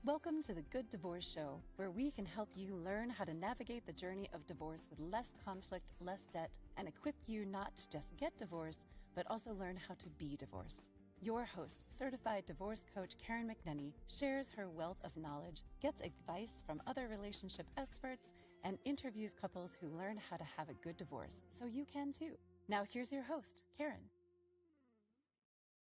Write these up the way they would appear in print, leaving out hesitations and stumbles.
Welcome to the Good Divorce Show, where we can help you learn how to navigate the journey of divorce with less conflict, less debt, and equip you not to just get divorced, but also learn how to be divorced. Your host, certified divorce coach Karen McNenny, shares her wealth of knowledge, gets advice from other relationship experts, and interviews couples who learn how to have a good divorce, so you can too. Now here's your host, Karen.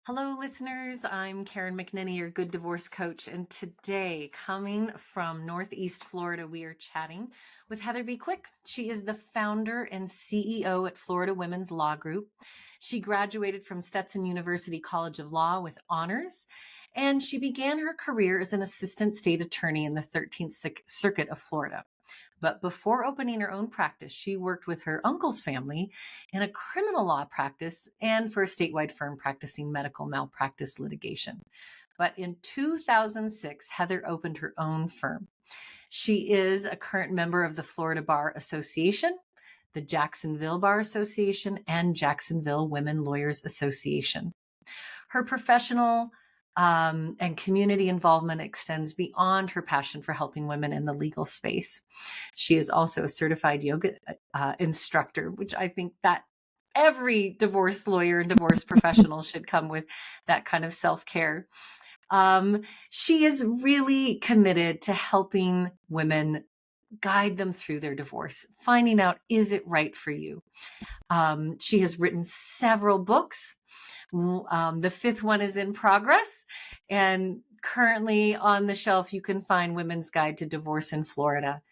Hello, listeners. I'm Karen McNenny, your Good Divorce Coach. And today, coming from Northeast Florida, we are chatting with Heather B. Quick. She is the founder and CEO at Florida Women's Law Group. She graduated from Stetson University College of Law with honors, and she began her career as an assistant state attorney in the 13th Circuit of Florida. But before opening her own practice, she worked with her uncle's family in a criminal law practice and for a statewide firm practicing medical malpractice litigation. But in 2006, Heather opened her own firm. She is a current member of the Florida Bar Association, the Jacksonville Bar Association, and Jacksonville Women Lawyers Association. Her professional and community involvement extends beyond her passion for helping women in the legal space. She is also a certified yoga instructor, which I think that every divorce lawyer and divorce professional should come with that kind of self-care. She is really committed to helping women guide them through their divorce, finding out, is it right for you? She has written several books. The fifth one is in progress, and currently on the shelf, you can find Women's Guide to Divorce in Florida.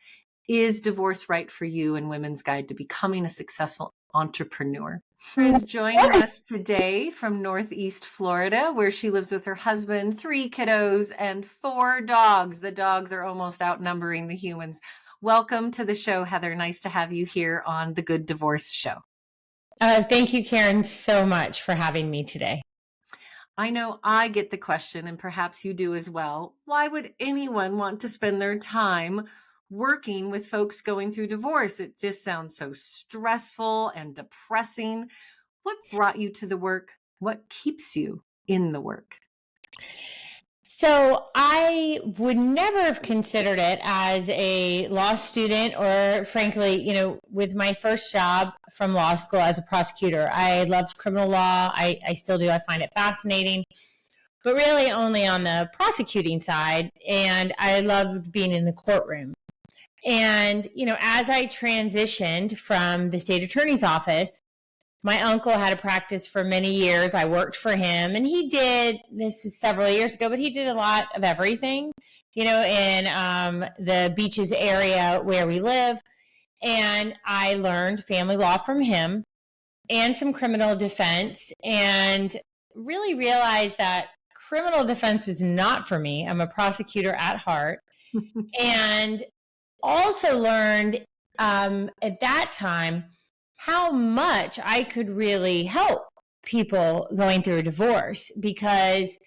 Is divorce right for you? And Women's Guide to Becoming a Successful Entrepreneur. She is joining us today from Northeast Florida, where she lives with her husband, 3 kiddos, and 4 dogs. The dogs are almost outnumbering the humans. Welcome to the show, Heather. Nice to have you here on the Good Divorce Show. Thank you, Karen, so much for having me today. I know I get the question, and perhaps you do as well. Why would anyone want to spend their time working with folks going through divorce? It just sounds so stressful and depressing. What brought you to the work? What keeps you in the work? So I would never have considered it as a law student or frankly, with my first job from law school as a prosecutor. I loved criminal law. I still do. I find it fascinating, but really only on the prosecuting side. And I loved being in the courtroom. And, as I transitioned from the state attorney's office, my uncle had a practice for many years. I worked for him, and this was several years ago, but he did a lot of everything, in the beaches area where we live. And I learned family law from him and some criminal defense, and really realized that criminal defense was not for me. I'm a prosecutor at heart. And also learned at that time how much I could really help people going through a divorce, because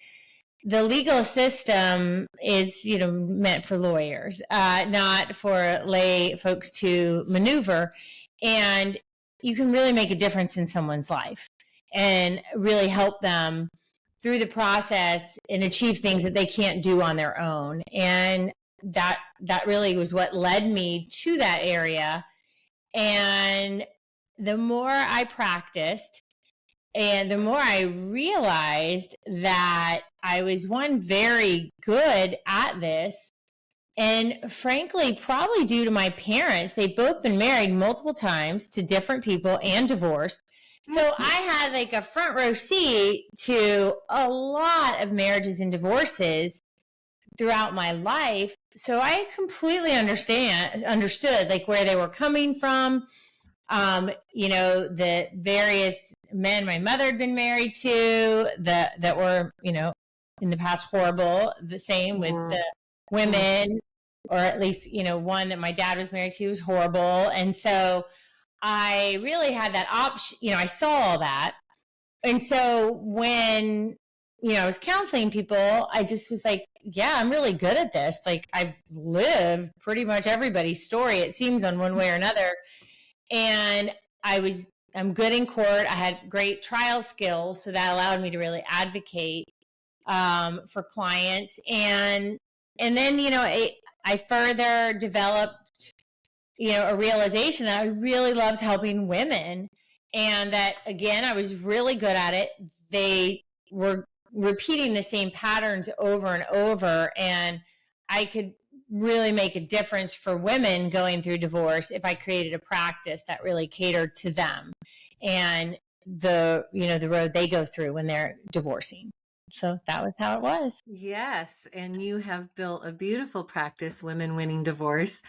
the legal system is, meant for lawyers, not for lay folks to maneuver. And you can really make a difference in someone's life and really help them through the process and achieve things that they can't do on their own. And that really was what led me to that area. And the more I practiced and the more I realized that I was very good at this. And frankly, probably due to my parents, they've both been married multiple times to different people and divorced. So I had a front row seat to a lot of marriages and divorces throughout my life. So I completely understood where they were coming from. The various men my mother had been married to that were, in the past horrible. The same with women, or at least, one that my dad was married to was horrible. And so I really had that option, I saw all that. And so when, I was counseling people, I just was yeah, I'm really good at this. I've lived pretty much everybody's story, it seems, on one way or another. And I'm good in court. I had great trial skills, so that allowed me to really advocate for clients. And And then, I further developed, a realization that I really loved helping women, and that, again, I was really good at it. They were repeating the same patterns over and over, and I could really make a difference for women going through divorce if I created a practice that really catered to them and the road they go through when they're divorcing. So that was how it was. Yes, and you have built a beautiful practice, Women Winning Divorce.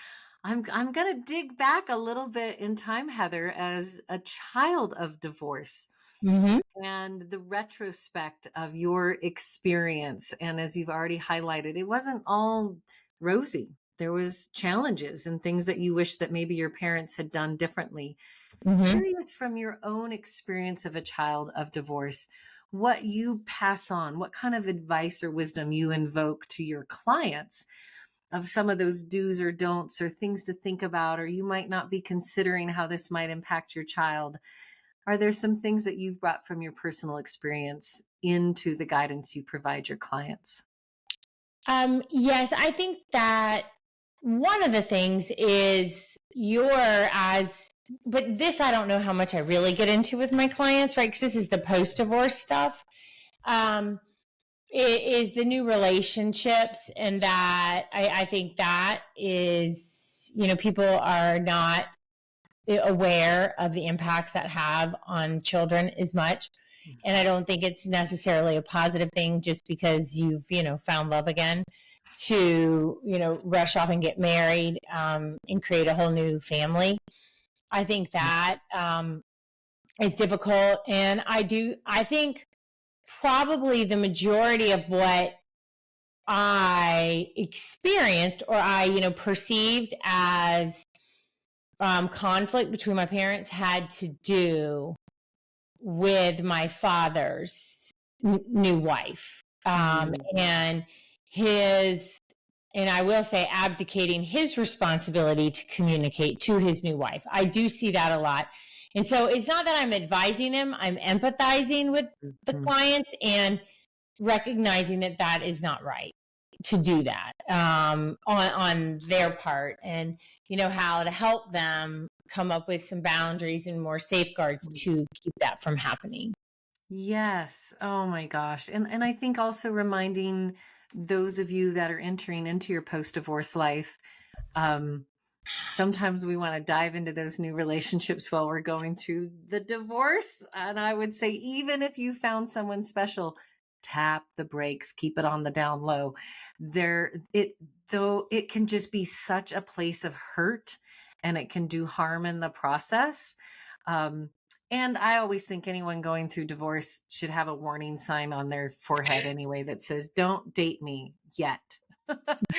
I'm going to dig back a little bit in time, Heather, as a child of divorce. Mm-hmm. And the retrospect of your experience. And as you've already highlighted, it wasn't all rosy. There was challenges and things that you wish that maybe your parents had done differently. Mm-hmm. Curious from your own experience of a child of divorce, what you pass on, what kind of advice or wisdom you invoke to your clients of some of those do's or don'ts or things to think about, or you might not be considering how this might impact your child. Are there some things that you've brought from your personal experience into the guidance you provide your clients? Yes, I think that one of the things is but this I don't know how much I really get into with my clients, right? Because this is the post-divorce stuff. It is the new relationships, and that I think that is, people are not aware of the impacts that have on children as much. And I don't think it's necessarily a positive thing just because you've, found love again to, rush off and get married and create a whole new family. I think that is difficult. And I think probably the majority of what I experienced or I, perceived as conflict between my parents had to do with my father's new wife, and I will say, abdicating his responsibility to communicate to his new wife. I do see that a lot. And so it's not that I'm advising him, I'm empathizing with the clients and recognizing that that is not right to do that on their part, and how to help them come up with some boundaries and more safeguards to keep that from happening. Yes. Oh my gosh. And I think also reminding those of you that are entering into your post-divorce life, sometimes we want to dive into those new relationships while we're going through the divorce. And I would say, even if you found someone special, tap the brakes, keep it on the down low. Though it can just be such a place of hurt, and it can do harm in the process. And I always think anyone going through divorce should have a warning sign on their forehead anyway that says, "Don't date me yet."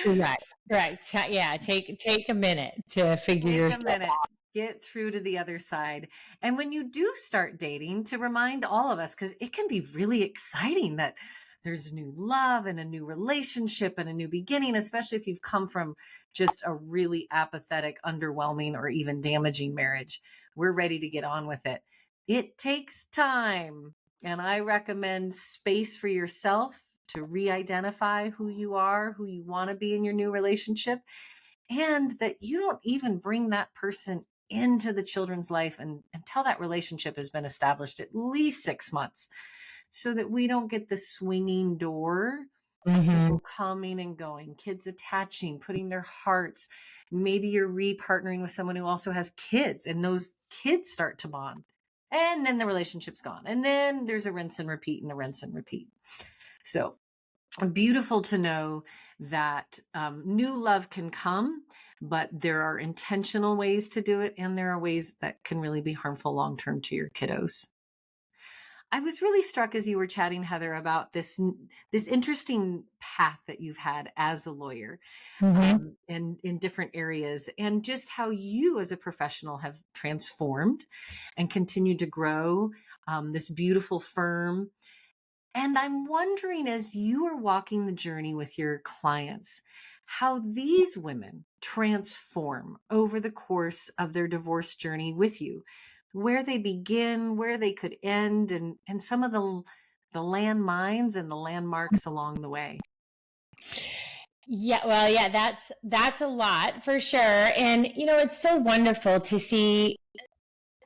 Right. Yeah. Take a minute to figure yourself out. Get through to the other side. And when you do start dating, to remind all of us, because it can be really exciting that there's new love and a new relationship and a new beginning, especially if you've come from just a really apathetic, underwhelming, or even damaging marriage. We're ready to get on with it. It takes time. And I recommend space for yourself to re-identify who you are, who you want to be in your new relationship, and that you don't even bring that person into the children's life until that relationship has been established at least 6 months, so that we don't get the swinging door, people coming and going, kids attaching, putting their hearts. Maybe you're re-partnering with someone who also has kids, and those kids start to bond, and then the relationship's gone, and then there's a rinse and repeat and a rinse and repeat. So beautiful to know that new love can come, but there are intentional ways to do it, and there are ways that can really be harmful long-term to your kiddos. I was really struck as you were chatting, Heather, about this interesting path that you've had as a lawyer, and in different areas, and just how you as a professional have transformed and continued to grow this beautiful firm. And I'm wondering, as you are walking the journey with your clients, how these women transform over the course of their divorce journey with you, where they begin, where they could end, and some of the landmines and the landmarks along the way. Yeah, well, yeah, that's a lot for sure. And it's so wonderful to see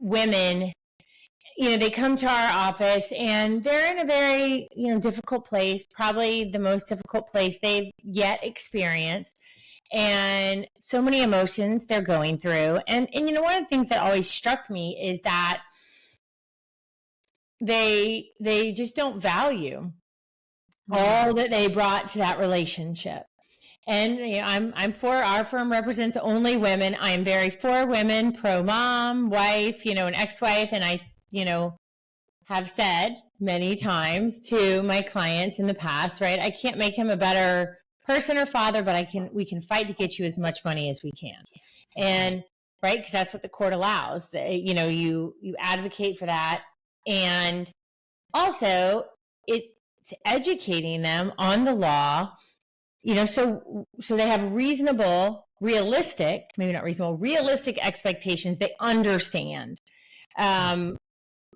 women, they come to our office and they're in a very, difficult place, probably the most difficult place they've yet experienced. And so many emotions they're going through. And one of the things that always struck me is that they just don't value all that they brought to that relationship. And I'm for, our firm represents only women. I am very for women, pro mom, wife, an ex-wife. And I, have said many times to my clients in the past, right? I can't make him a better person or father, but we can fight to get you as much money as we can. And right, because that's what the court allows. You advocate for that. And also it's educating them on the law, so they have realistic expectations. They understand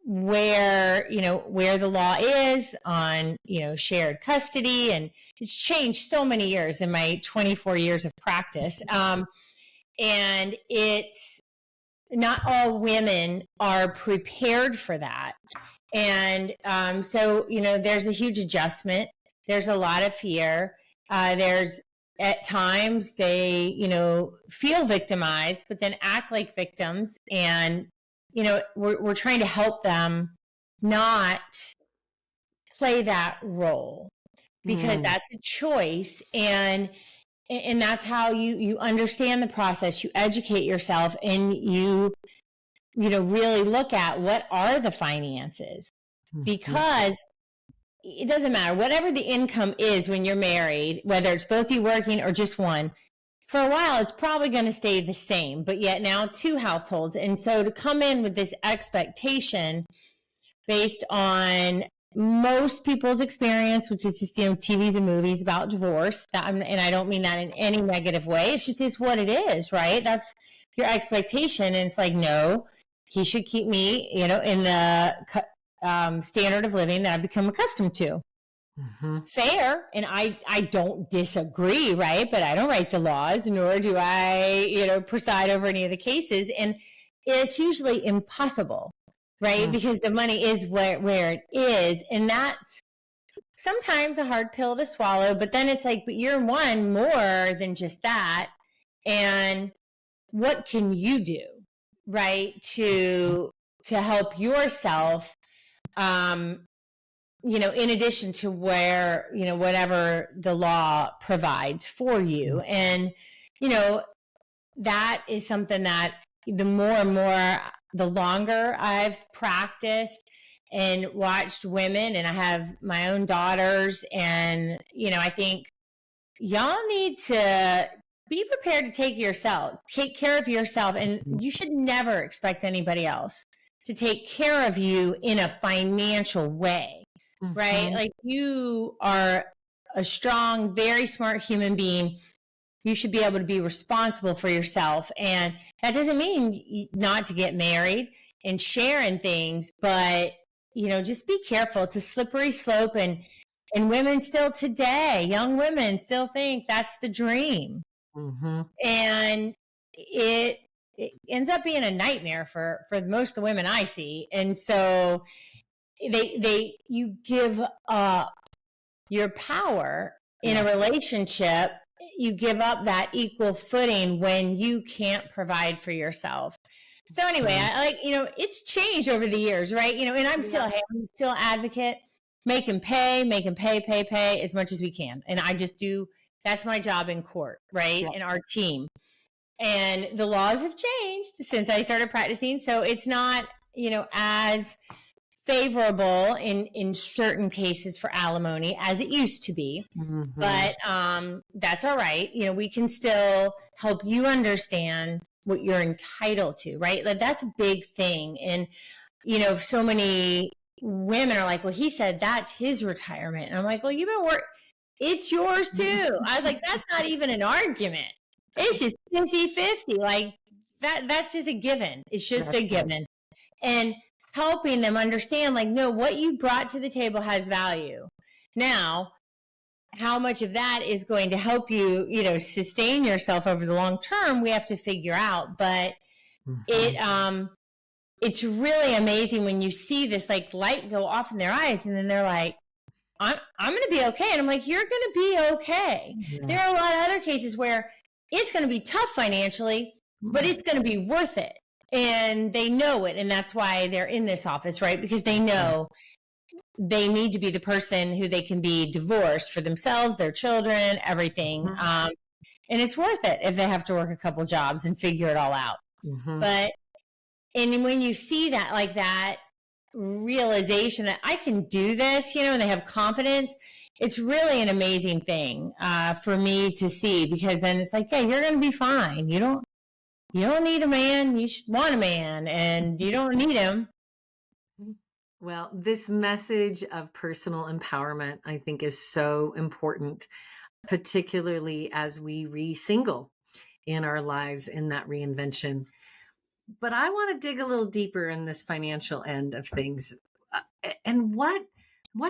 where the law is on, shared custody. And it's changed so many years in my 24 years of practice. And it's not all women are prepared for that. And so, there's a huge adjustment. There's a lot of fear. There's at times they, feel victimized, but then act like victims. And, we're trying to help them not play that role, because that's a choice. And that's how you understand the process. You educate yourself, and you really look at what are the finances, because it doesn't matter, whatever the income is when you're married, whether it's both you working or just one, for a while, it's probably going to stay the same, but yet now 2 households. And so to come in with this expectation based on most people's experience, which is just, TVs and movies about divorce, and I don't mean that in any negative way. It's just, it's what it is, right? That's your expectation. And it's like, no, he should keep me, in the standard of living that I've become accustomed to. Fair. And I don't disagree, right? But I don't write the laws, nor do I, preside over any of the cases. And it's usually impossible, right? Because the money is where it is. And that's sometimes a hard pill to swallow. But then it's like, but you're one more than just that. And what can you do, right, to help yourself, in addition to where, whatever the law provides for you. And, that is something that the more and more, the longer I've practiced and watched women, and I have my own daughters, and, I think y'all need to be prepared to take care of yourself. And you should never expect anybody else to take care of you in a financial way. Right? Like, you are a strong, very smart human being. You should be able to be responsible for yourself. And that doesn't mean not to get married and share in things, but, just be careful. It's a slippery slope. And women still today, young women still think that's the dream. And it ends up being a nightmare for most of the women I see. And so you give up your power in a relationship. You give up that equal footing when you can't provide for yourself. So anyway, it's changed over the years, right? And I'm still advocate, make him pay as much as we can. And I just do, that's my job in court, right? And our team. And the laws have changed since I started practicing. So it's not, as favorable in certain cases for alimony as it used to be. But that's all right. We can still help you understand what you're entitled to, right? Like, that's a big thing. And, so many women are like, well, he said that's his retirement. And I'm like, well, you've been it's yours too. I was like, that's not even an argument. It's just 50-50. Like, that's just a given. It's just a given. And helping them understand, like, no, what you brought to the table has value. Now, how much of that is going to help you, sustain yourself over the long term, we have to figure out. But it's really amazing when you see this like light go off in their eyes, and then they're like, I'm going to be okay. And I'm like, you're going to be okay. Yeah. There are a lot of other cases where it's going to be tough financially, but it's going to be worth it. And they know it. And that's why they're in this office, right? Because they know they need to be the person who they can be divorced for themselves, their children, everything. And it's worth it if they have to work a couple jobs and figure it all out. But, and when you see that, like that realization that I can do this, and they have confidence, it's really an amazing thing for me to see, because then it's like, yeah, you're going to be fine. You don't need a man. You should want a man, and you don't need him. Well, this message of personal empowerment, I think, is so important, particularly as we re-single in our lives in that reinvention. But I want to dig a little deeper in this financial end of things. And what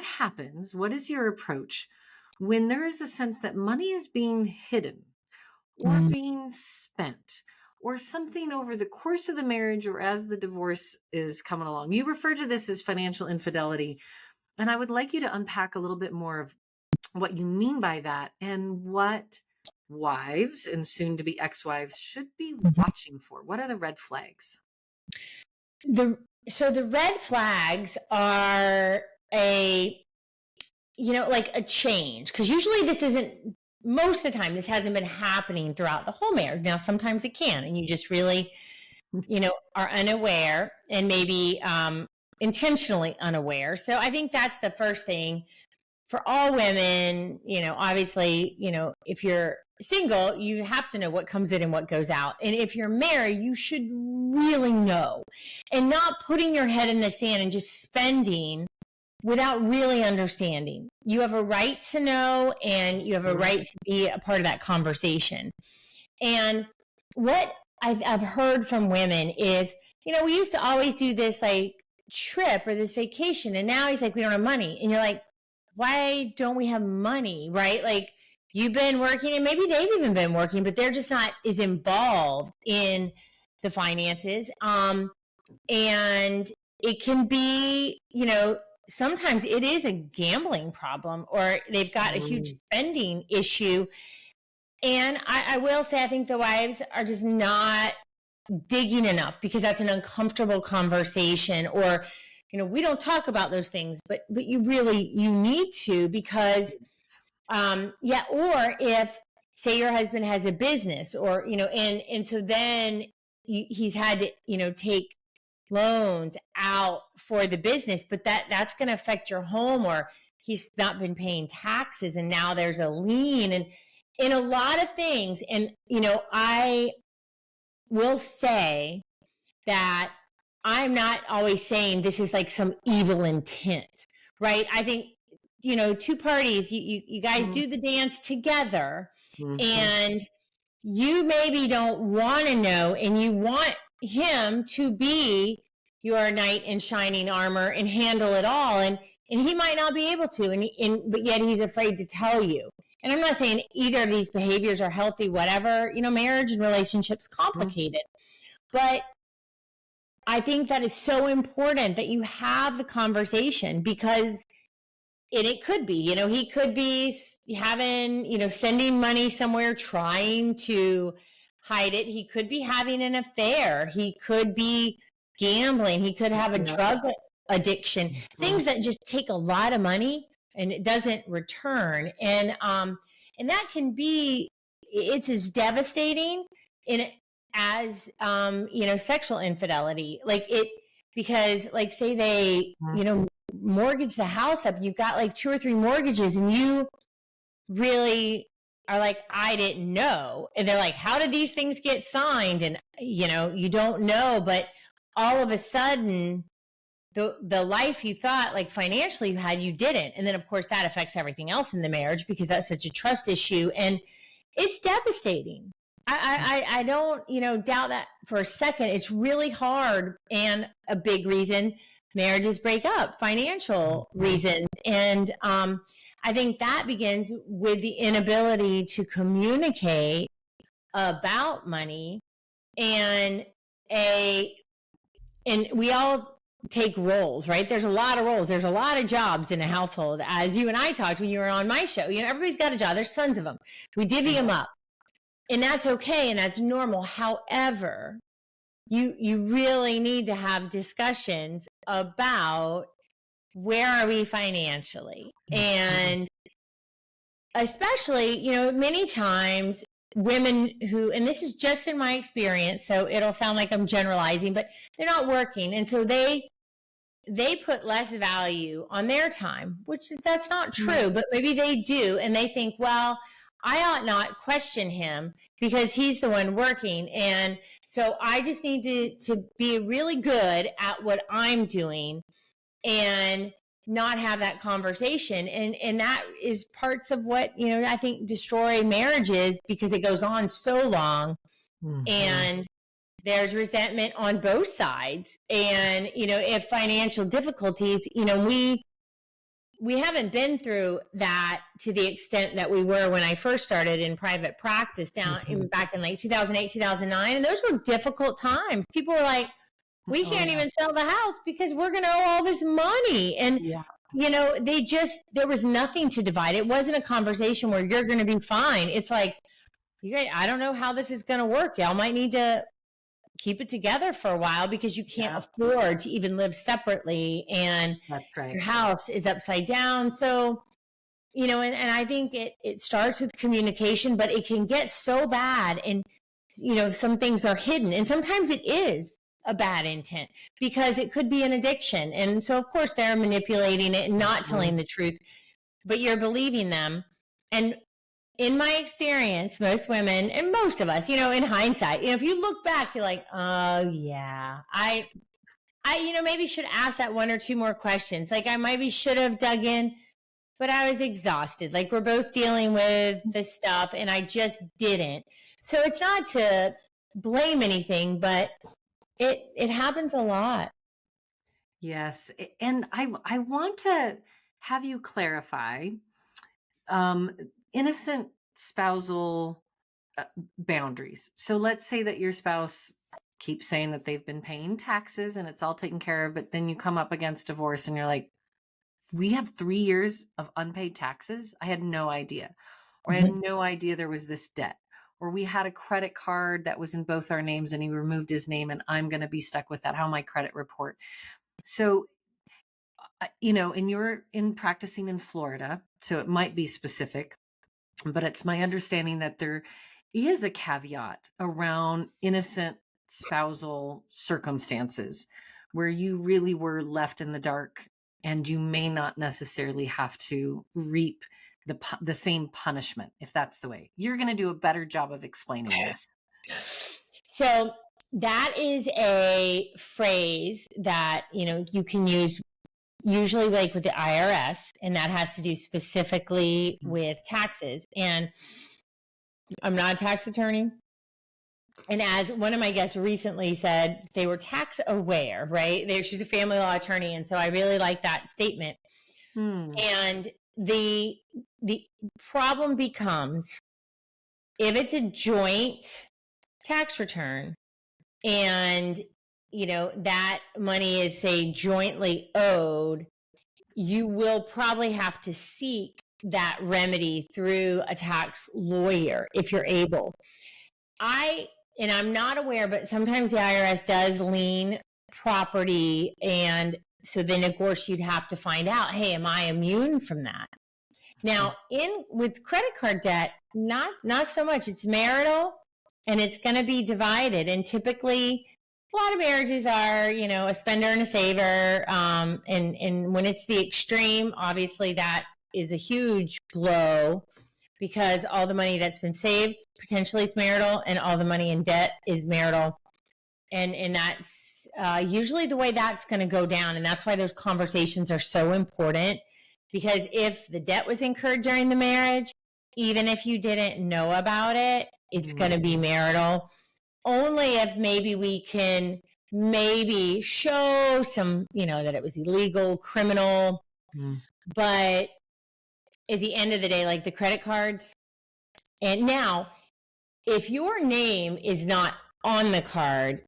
happens? What is your approach when there is a sense that money is being hidden or being spent, or something over the course of the marriage or as the divorce is coming along? You refer to this as financial infidelity. And I would like you to unpack a little bit more of what you mean by that, and what wives and soon to be ex-wives should be watching for. What are the red flags? So the red flags are like a change, because usually this isn't, most of the time, this hasn't been happening throughout the whole marriage. Now, sometimes it can, and you just really, are unaware, and maybe intentionally unaware. So I think that's the first thing for all women. Obviously, if you're single, you have to know what comes in and what goes out. And if you're married, you should really know, and not putting your head in the sand and just spending without really understanding. You have a right to know, and you have a right to be a part of that conversation. And what I've heard from women is, we used to always do this like trip or this vacation, and now he's like, we don't have money. And you're like, why don't we have money, right? Like, you've been working, and maybe they've even been working, but they're just not as involved in the finances. And it can be, sometimes it is a gambling problem, or they've got a huge spending issue. And I will say, I think the wives are just not digging enough, because that's an uncomfortable conversation, or, we don't talk about those things, but you need to, because or if, say, your husband has a business, or, and so then he's had to, take loans out for the business, but that's going to affect your home, or he's not been paying taxes, and now there's a lien, and in a lot of things. And, I will say that I'm not always saying this is like some evil intent, right? I think, two parties, you guys do the dance together, and you maybe don't want to know, and you want him to be your knight in shining armor and handle it all. And he might not be able to, but yet he's afraid to tell you. And I'm not saying either of these behaviors are healthy, whatever, marriage and relationships complicated, but I think that is so important that you have the conversation, because it could be, he could be having, sending money somewhere, trying to hide it. He could be having an affair. He could be gambling. He could have a drug addiction, things that just take a lot of money and it doesn't return. And that can be, it's as devastating as sexual infidelity, because say they, mortgage the house up, you've got like 2 or 3 mortgages, and you really are like, I didn't know. And they're like, how did these things get signed? And, you don't know, but all of a sudden the life you thought like financially you had, you didn't. And then of course that affects everything else in the marriage, because that's such a trust issue, and it's devastating. I don't, doubt that for a second. It's really hard, and a big reason marriages break up, financial reasons. And I think that begins with the inability to communicate about money, and we all take roles, right? There's a lot of roles. There's a lot of jobs in a household. As you and I talked when you were on my show, everybody's got a job. There's tons of them. We divvy them up, and that's okay. And that's normal. However, you really need to have discussions about where are we financially? And especially, many times women who, and this is just in my experience, so it'll sound like I'm generalizing, but they're not working. And so they put less value on their time, which that's not true, but maybe they do. And they think, well, I ought not question him because he's the one working. And so I just need to be really good at what I'm doing and not have that conversation. And that is parts of what, I think destroy marriages, because it goes on so long and there's resentment on both sides. And, if financial difficulties, we haven't been through that to the extent that we were when I first started in private practice even back in like 2008, 2009. And those were difficult times. People were like, we can't even sell the house because we're going to owe all this money. And, there was nothing to divide. It wasn't a conversation where you're going to be fine. It's like, you guys, I don't know how this is going to work. Y'all might need to keep it together for a while because you can't afford to even live separately. And your house is upside down. So, and I think it starts with communication, but it can get so bad. And, some things are hidden, and sometimes it is a bad intent because it could be an addiction. And so of course they're manipulating it and not telling the truth, but you're believing them. And in my experience, most women and most of us, in hindsight, if you look back, you're like, oh yeah, I maybe should ask that one or two more questions. Like I maybe should have dug in, but I was exhausted. Like we're both dealing with this stuff and I just didn't. So it's not to blame anything, but it happens a lot. Yes. And I want to have you clarify innocent spousal boundaries. So let's say that your spouse keeps saying that they've been paying taxes and it's all taken care of, but then you come up against divorce and you're like, we have 3 years of unpaid taxes. I had no idea. Or I had no idea there was this debt. Or we had a credit card that was in both our names and he removed his name and I'm going to be stuck with that. How my credit report. So, and you're in practicing in Florida, so it might be specific, but it's my understanding that there is a caveat around innocent spousal circumstances where you really were left in the dark and you may not necessarily have to reap the same punishment, if that's the way. You're going to do a better job of explaining this. So that is a phrase that, you can use usually like with the IRS, and that has to do specifically with taxes. And I'm not a tax attorney. And as one of my guests recently said, they were tax aware, right? She's a family law attorney. And so I really like that statement. And the problem becomes if it's a joint tax return and that money is, say, jointly owed, you will probably have to seek that remedy through a tax lawyer if you're able. And I'm not aware, but sometimes the IRS does lien property, and so then of course you'd have to find out, hey, am I immune from that? Now, with credit card debt, not so much. It's marital and it's going to be divided. And typically a lot of marriages are, a spender and a saver. And when it's the extreme, obviously that is a huge blow because all the money that's been saved potentially is marital and all the money in debt is marital. And that's usually the way that's going to go down. And that's why those conversations are so important, because if the debt was incurred during the marriage, even if you didn't know about it, it's going to be marital. Only if maybe we can show some, that it was illegal, criminal. But at the end of the day, like the credit cards. And now, if your name is not on the card,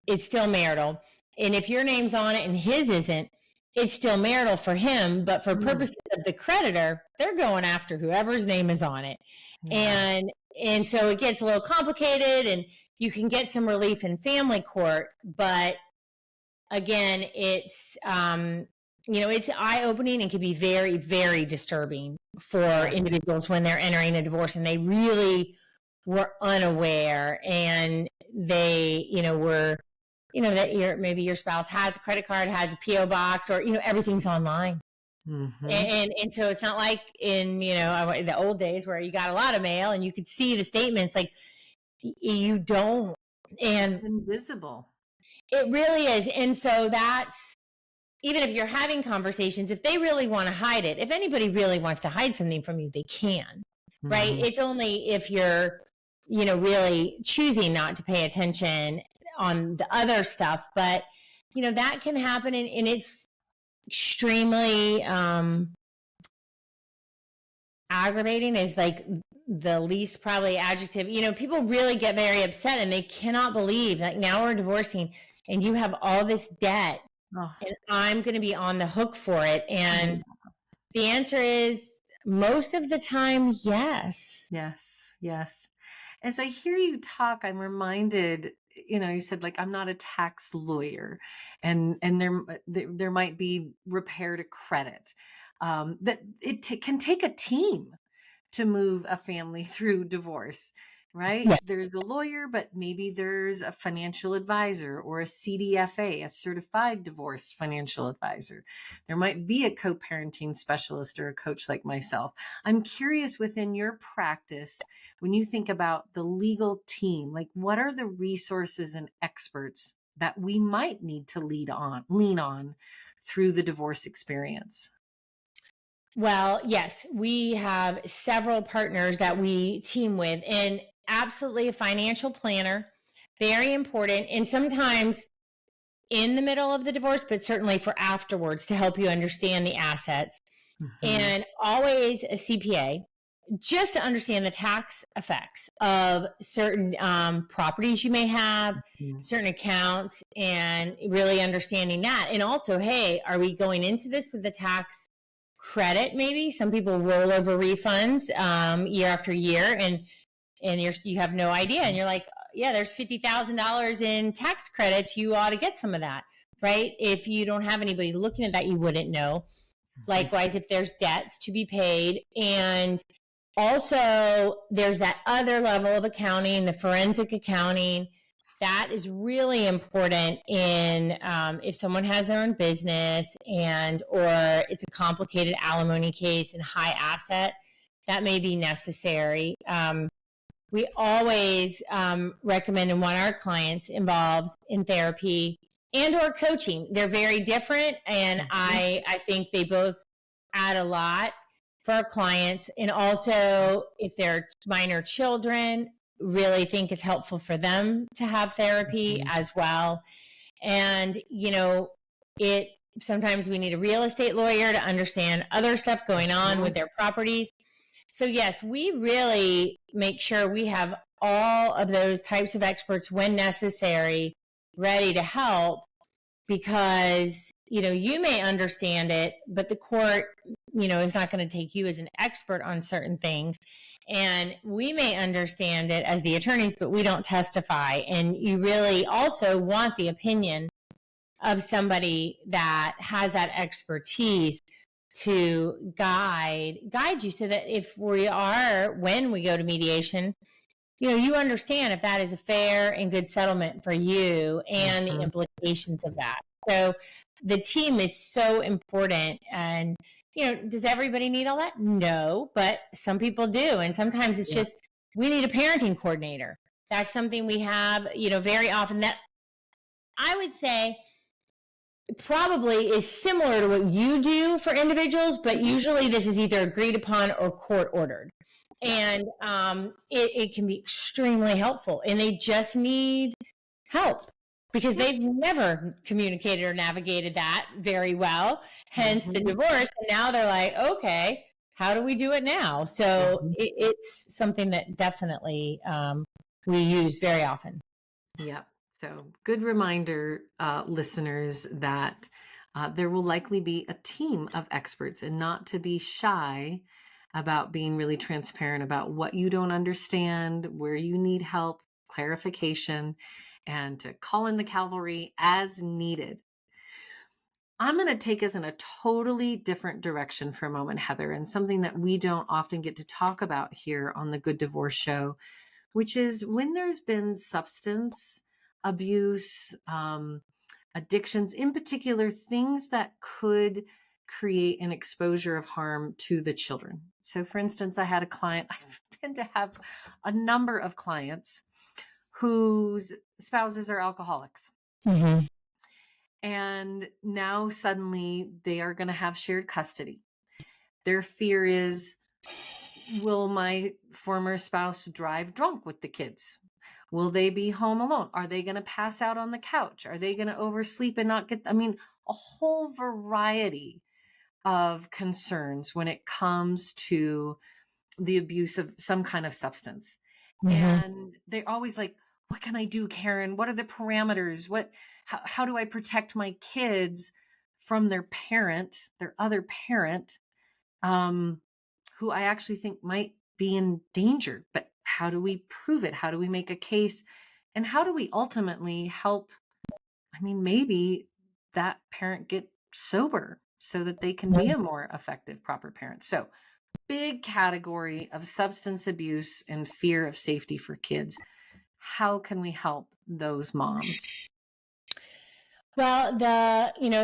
it's still marital. And if your name's on it and his isn't, it's still marital for him. But for purposes of the creditor, they're going after whoever's name is on it. Yeah. And so it gets a little complicated, and you can get some relief in family court. But again, it's, it's eye-opening and can be very, very disturbing for individuals when they're entering a divorce and they really were unaware, and they, were, that maybe your spouse has a credit card, has a PO box, or, everything's online. Mm-hmm. And so it's not like in, the old days where you got a lot of mail and you could see the statements, like you don't. And it's invisible. It really is. And so that's, even if you're having conversations, if they really want to hide it, if anybody really wants to hide something from you, they can, right? Mm-hmm. It's only if you're, really choosing not to pay attention on the other stuff. But, that can happen, and it's extremely aggravating is like the least probably adjective. People really get very upset, and they cannot believe that now we're divorcing and you have all this debt. And I'm going to be on the hook for it. And the answer is most of the time, yes. Yes. As I hear you talk, I'm reminded, you said, like, I'm not a tax lawyer, and there might be repair to credit, that it can take a team to move a family through divorce. Right? Yeah. There's a lawyer, but maybe there's a financial advisor or a CDFA, a certified divorce financial advisor. There might be a co-parenting specialist or a coach like myself. I'm curious, within your practice, when you think about the legal team, like, what are the resources and experts that we might need to lean on through the divorce experience? Well, yes, we have several partners that we team with, and absolutely a financial planner, very important. And sometimes in the middle of the divorce, but certainly for afterwards to help you understand the assets. Mm-hmm. And always a CPA, just to understand the tax effects of certain properties you may have, certain accounts, and really understanding that. And also, hey, are we going into this with the tax credit? Maybe some people roll over refunds year after year, and you have no idea, and you're like, yeah, there's $50,000 in tax credits, you ought to get some of that, right? If you don't have anybody looking at that, you wouldn't know. Likewise, if there's debts to be paid. And also there's that other level of accounting, the forensic accounting, that is really important in if someone has their own business or it's a complicated alimony case and high asset, that may be necessary. We always recommend and want our clients involved in therapy and or coaching. They're very different, and I think they both add a lot for our clients. And also, if they're minor children, really think it's helpful for them to have therapy as well. And, sometimes we need a real estate lawyer to understand other stuff going on with their properties. So yes, we really make sure we have all of those types of experts when necessary, ready to help, because, you may understand it, but the court, is not going to take you as an expert on certain things. And we may understand it as the attorneys, but we don't testify. And you really also want the opinion of somebody that has that expertise to guide you, so that when we go to mediation, you understand if that is a fair and good settlement for you and the implications of that. So the team is so important. And, does everybody need all that? No, but some people do. And sometimes it's just, we need a parenting coordinator. That's something we have, very often, that I would say probably is similar to what you do for individuals, but usually this is either agreed upon or court ordered. And it can be extremely helpful, and they just need help because they've never communicated or navigated that very well, hence the divorce. And now they're like, okay, how do we do it now? So it's something that definitely we use very often. Yep. So good reminder, listeners, that there will likely be a team of experts, and not to be shy about being really transparent about what you don't understand, where you need help, clarification, and to call in the cavalry as needed. I'm going to take us in a totally different direction for a moment, Heather, and something that we don't often get to talk about here on the Good Divorce Show, which is when there's been substance abuse, addictions, in particular, things that could create an exposure of harm to the children. So for instance, I had a client, I tend to have a number of clients whose spouses are alcoholics. Mm-hmm. And now suddenly they are going to have shared custody. Their fear is, will my former spouse drive drunk with the kids? Will they be home alone? Are they going to pass out on the couch? Are they going to oversleep and not get, a whole variety of concerns when it comes to the abuse of some kind of substance. Mm-hmm. And they're always like, what can I do, Karen? What are the parameters? How do I protect my kids from their other parent, who I actually think might be in danger? But how do we prove it? How do we make a case? And how do we ultimately help, maybe that parent get sober so that they can be a more effective, proper parent? So big category of substance abuse and fear of safety for kids. How can we help those moms? Well,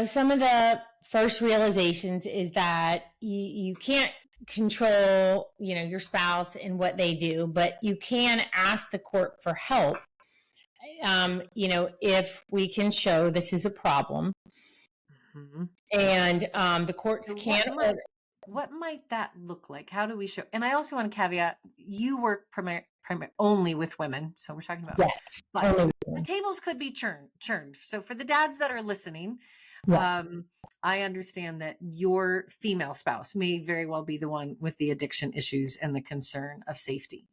some of the first realizations is that you can't control, your spouse and what they do, but you can ask the court for help. If we can show this is a problem, mm-hmm. and the courts so can. What might that look like? How do we show? And I also want to caveat, you work only with women. So we're talking about, yes, the tables could be churned. So for the dads that are listening, yeah. I understand that your female spouse may very well be the one with the addiction issues and the concern of safety.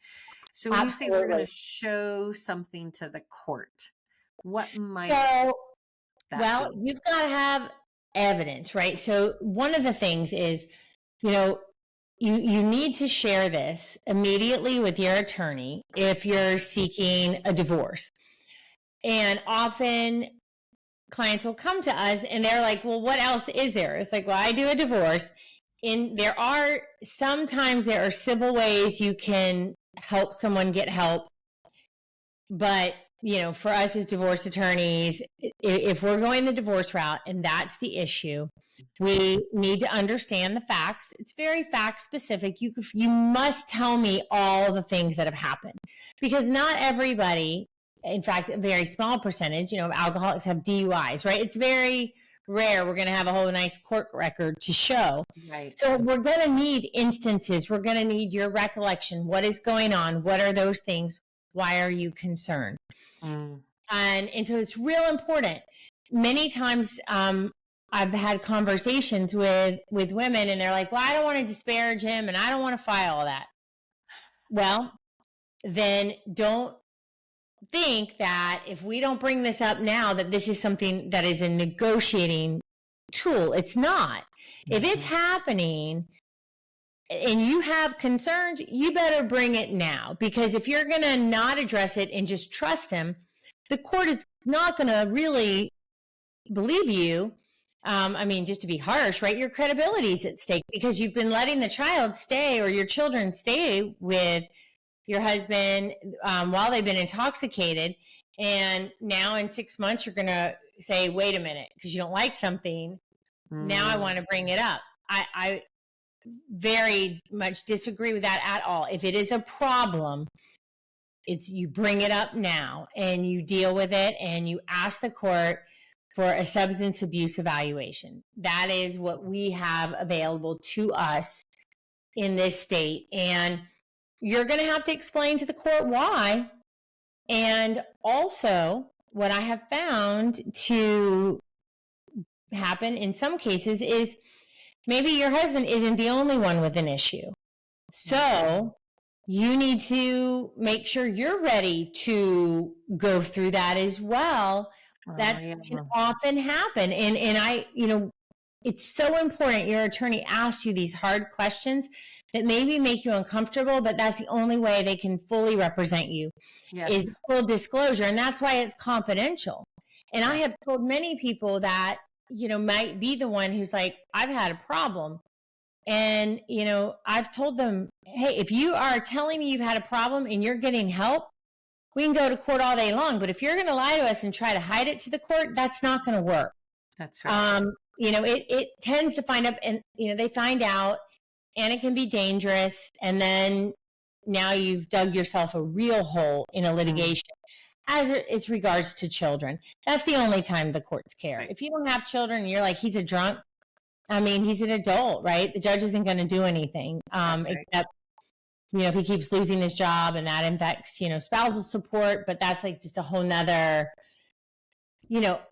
So when Absolutely. You say we're going to show something to the court, what might that be? You've got to have evidence, right? So one of the things is, you need to share this immediately with your attorney if you're seeking a divorce. And often clients will come to us and they're like, well, what else is there? It's like, well, I do a divorce. And sometimes there are civil ways you can help someone get help. But, for us as divorce attorneys, if we're going the divorce route and that's the issue, we need to understand the facts. It's very fact specific. You must tell me all the things that have happened, because not everybody, in fact, a very small percentage, of alcoholics have DUIs, right? It's very rare. We're going to have a whole nice court record to show. Right. So we're going to need instances. We're going to need your recollection. What is going on? What are those things? Why are you concerned? And so it's real important. Many times, I've had conversations with women and they're like, well, I don't want to disparage him and I don't want to file all that. Well, then don't think that if we don't bring this up now, that this is something that is a negotiating tool. It's not. Mm-hmm. If it's happening and you have concerns, you better bring it now, because if you're going to not address it and just trust him, the court is not going to really believe you. Just to be harsh, right? Your credibility is at stake because you've been letting the child stay or your children stay with your husband while they've been intoxicated. And now in 6 months, you're going to say, wait a minute, because you don't like something. Now I want to bring it up. I very much disagree with that at all. If it is a problem, you bring it up now and you deal with it and you ask the court for a substance abuse evaluation. That is what we have available to us in this state. And you're going to have to explain to the court why. And also, what I have found to happen in some cases is maybe your husband isn't the only one with an issue. So you need to make sure you're ready to go through that as well. That can often happen. And I, it's so important your attorney asks you these hard questions that maybe make you uncomfortable, but that's the only way they can fully represent you is full disclosure. And that's why it's confidential. And I have told many people that, might be the one who's like, I've had a problem. And, I've told them, hey, if you are telling me you've had a problem and you're getting help, we can go to court all day long. But if you're going to lie to us and try to hide it to the court, that's not going to work. That's right. It tends to find up and, they find out and it can be dangerous. And then now you've dug yourself a real hole in a litigation as it's regards to children. That's the only time the courts care. Right. If you don't have children and you're like, he's a drunk, I mean, he's an adult, right? The judge isn't going to do anything except, if he keeps losing his job and that impacts, spousal support. But that's like just a whole nother,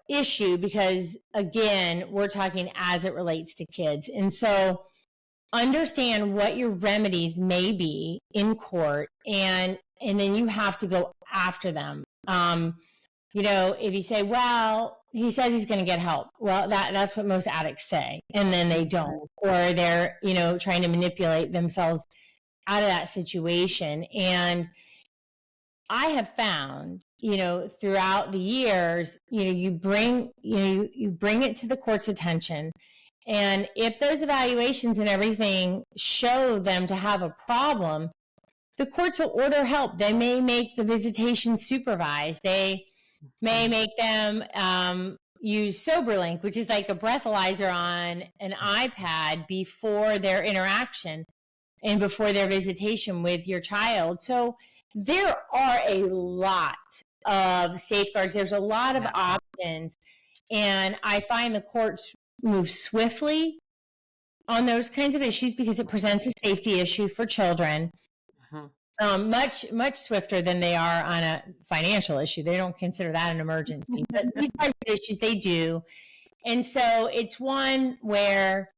issue because, again, we're talking as it relates to kids. And so understand what your remedies may be in court and then you have to go after them. If you say, well, he says he's going to get help. Well, that's what most addicts say. And then they don't, or they're, trying to manipulate themselves out of that situation. And I have found, throughout the years, you bring it to the court's attention. And if those evaluations and everything show them to have a problem, the courts will order help. They may make the visitation supervised. They may make them use SoberLink, which is like a breathalyzer on an iPad before their interaction and before their visitation with your child. So there are a lot of safeguards. There's a lot of options. And I find the courts move swiftly on those kinds of issues because it presents a safety issue for children. Much, much swifter than they are on a financial issue. They don't consider that an emergency, but these types of issues they do. And so it's one where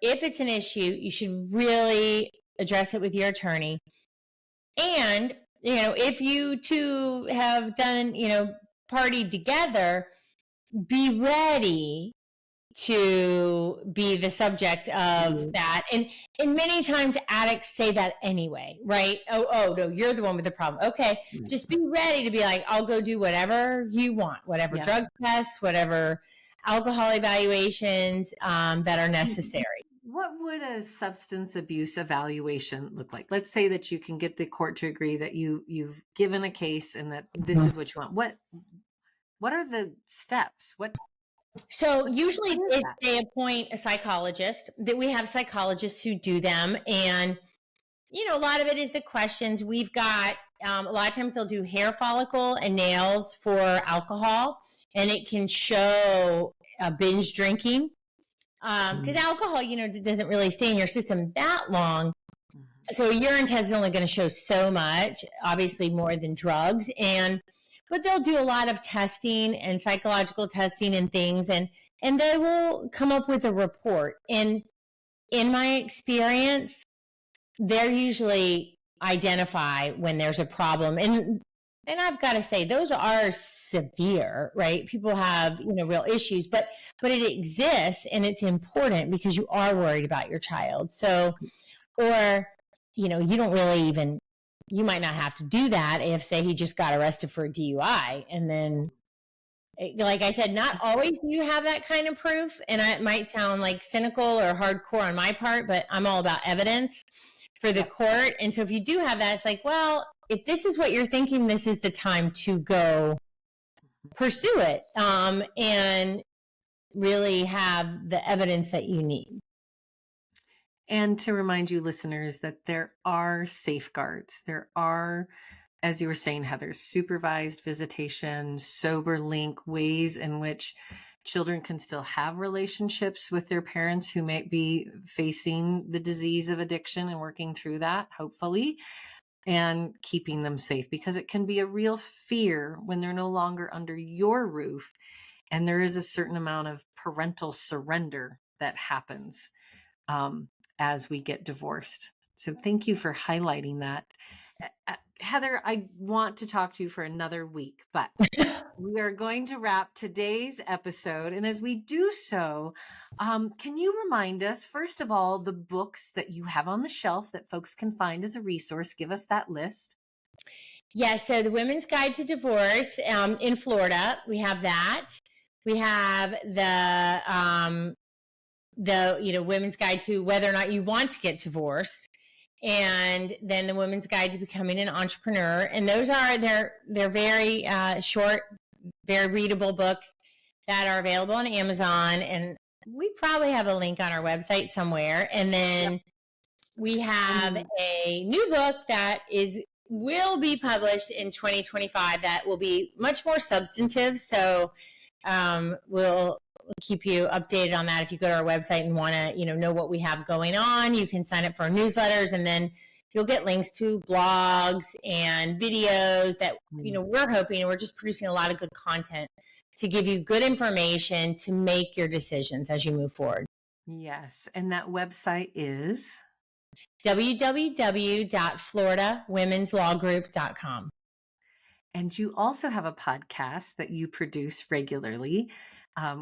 if it's an issue, you should really address it with your attorney. And, if you two have done, partied together, be ready to be the subject of that. And many times addicts say that anyway, right? Oh, no, you're the one with the problem. Okay. Just be ready to be like, I'll go do whatever you want, whatever drug tests, whatever alcohol evaluations that are necessary. What would a substance abuse evaluation look like? Let's say that you can get the court to agree that you've given a case and that this is what you want. What are the steps? So usually they appoint a psychologist. That we have psychologists who do them. And, a lot of it is the questions. We've got, a lot of times they'll do hair follicle and nails for alcohol. And it can show binge drinking. Because alcohol, doesn't really stay in your system that long. So a urine test is only going to show so much, obviously more than drugs. But they'll do a lot of testing and psychological testing and things, and they will come up with a report. And in my experience, they're usually identify when there's a problem. And I've got to say, those are severe, right? People have, real issues, but it exists and it's important because you are worried about your child. So, or, you don't really even, you might not have to do that if, say, he just got arrested for a DUI. And then, like I said, not always do you have that kind of proof. And it might sound like cynical or hardcore on my part, but I'm all about evidence for the court. And so if you do have that, it's like, well, if this is what you're thinking, this is the time to go pursue it and really have the evidence that you need. And to remind you listeners that there are safeguards. There are, as you were saying, Heather, supervised visitation, SoberLink, ways in which children can still have relationships with their parents who might be facing the disease of addiction and working through that, hopefully, and keeping them safe, because it can be a real fear when they're no longer under your roof. And there is a certain amount of parental surrender that happens as we get divorced. So thank you for highlighting that. Heather, I want to talk to you for another week, but we are going to wrap today's episode. And as we do so, can you remind us, first of all, the books that you have on the shelf that folks can find as a resource? Give us that list. Yes, so the Women's Guide to Divorce in Florida, we have that. We have the Women's Guide to Whether or Not You Want to Get Divorced, and then the Women's Guide to Becoming an Entrepreneur. And those are they're very short, very readable books that are available on Amazon, and we probably have a link on our website somewhere. And then we have a new book that will be published in 2025 that will be much more substantive. So we'll keep you updated on that. If you go to our website and want to, know what we have going on, you can sign up for our newsletters, and then you'll get links to blogs and videos that, we're hoping, and we're just producing a lot of good content to give you good information to make your decisions as you move forward. Yes. And that website is www.floridawomensLawGroup.com. And you also have a podcast that you produce regularly,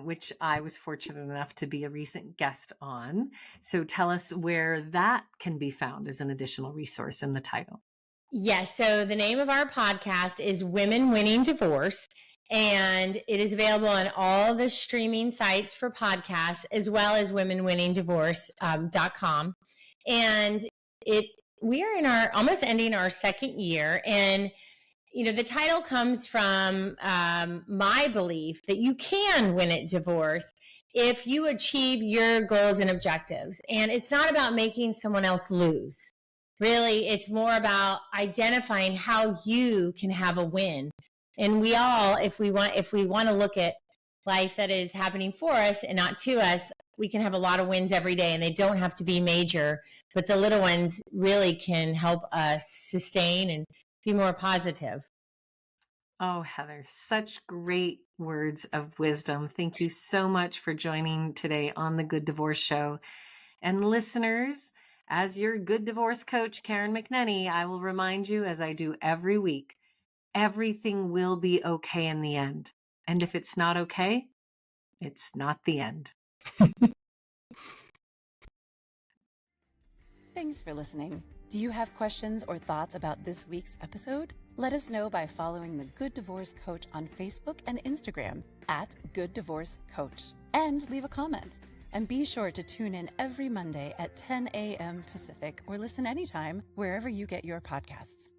which I was fortunate enough to be a recent guest on. So tell us where that can be found as an additional resource in the title. Yes. So the name of our podcast is Women Winning Divorce, and it is available on all the streaming sites for podcasts, as well as womenwinningdivorce.com. And we are almost ending our second year, and the title comes from my belief that you can win at divorce if you achieve your goals and objectives. And it's not about making someone else lose. Really, it's more about identifying how you can have a win. And we all, if we want to look at life that is happening for us and not to us, we can have a lot of wins every day, and they don't have to be major, but the little ones really can help us sustain and be more positive. Oh, Heather, such great words of wisdom. Thank you so much for joining today on the Good Divorce Show. And listeners, as your good divorce coach, Karen McNenny, I will remind you, as I do every week, everything will be okay in the end. And if it's not okay, it's not the end. Thanks for listening. Do you have questions or thoughts about this week's episode? Let us know by following the Good Divorce Coach on Facebook and Instagram @GoodDivorceCoach, and leave a comment. And be sure to tune in every Monday at 10 a.m. Pacific, or listen anytime wherever you get your podcasts.